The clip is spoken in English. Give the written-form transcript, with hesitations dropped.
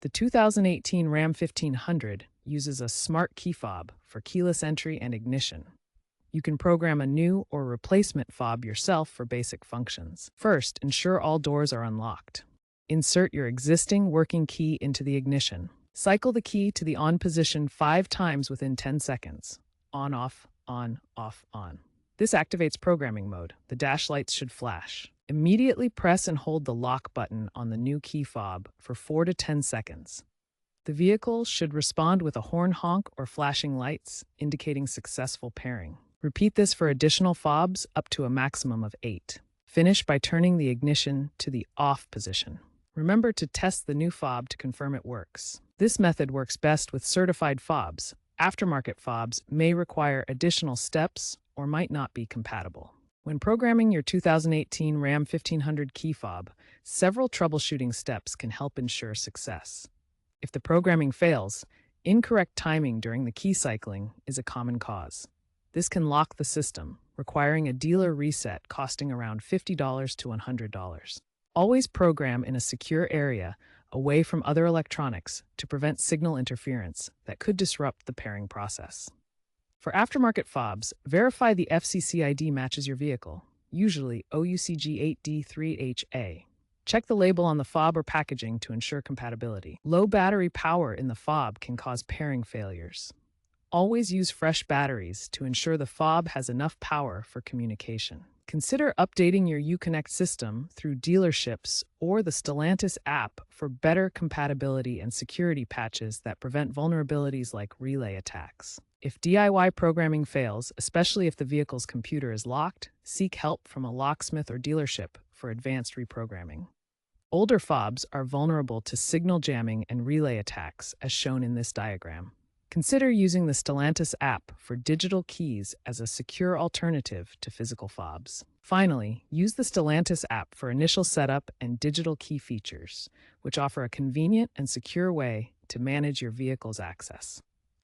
The 2018 Ram 1500 uses a smart key fob for keyless entry and ignition. You can program a new or replacement fob yourself for basic functions. First, ensure all doors are unlocked. Insert your existing working key into the ignition. Cycle the key to the on position 5 times within 10 seconds. On, off, on, off, on. This activates programming mode. The dash lights should flash. Immediately press and hold the lock button on the new key fob for 4 to 10 seconds. The vehicle should respond with a horn honk or flashing lights, indicating successful pairing. Repeat this for additional fobs up to a maximum of 8. Finish by turning the ignition to the off position. Remember to test the new fob to confirm it works. This method works best with certified fobs. Aftermarket fobs may require additional steps or might not be compatible. When programming your 2018 Ram 1500 key fob, several troubleshooting steps can help ensure success. If the programming fails, incorrect timing during the key cycling is a common cause. This can lock the system, requiring a dealer reset costing around $50 to $100. Always program in a secure area away from other electronics to prevent signal interference that could disrupt the pairing process. For aftermarket fobs, verify the FCC ID matches your vehicle, usually OUCG8D3HA. Check the label on the fob or packaging to ensure compatibility. Low battery power in the fob can cause pairing failures. Always use fresh batteries to ensure the fob has enough power for communication. Consider updating your Uconnect system through dealerships or the Stellantis app for better compatibility and security patches that prevent vulnerabilities like relay attacks. If DIY programming fails, especially if the vehicle's computer is locked, seek help from a locksmith or dealership for advanced reprogramming. Older fobs are vulnerable to signal jamming and relay attacks, as shown in this diagram. Consider using the Stellantis app for digital keys as a secure alternative to physical fobs. Finally, use the Stellantis app for initial setup and digital key features, which offer a convenient and secure way to manage your vehicle's access.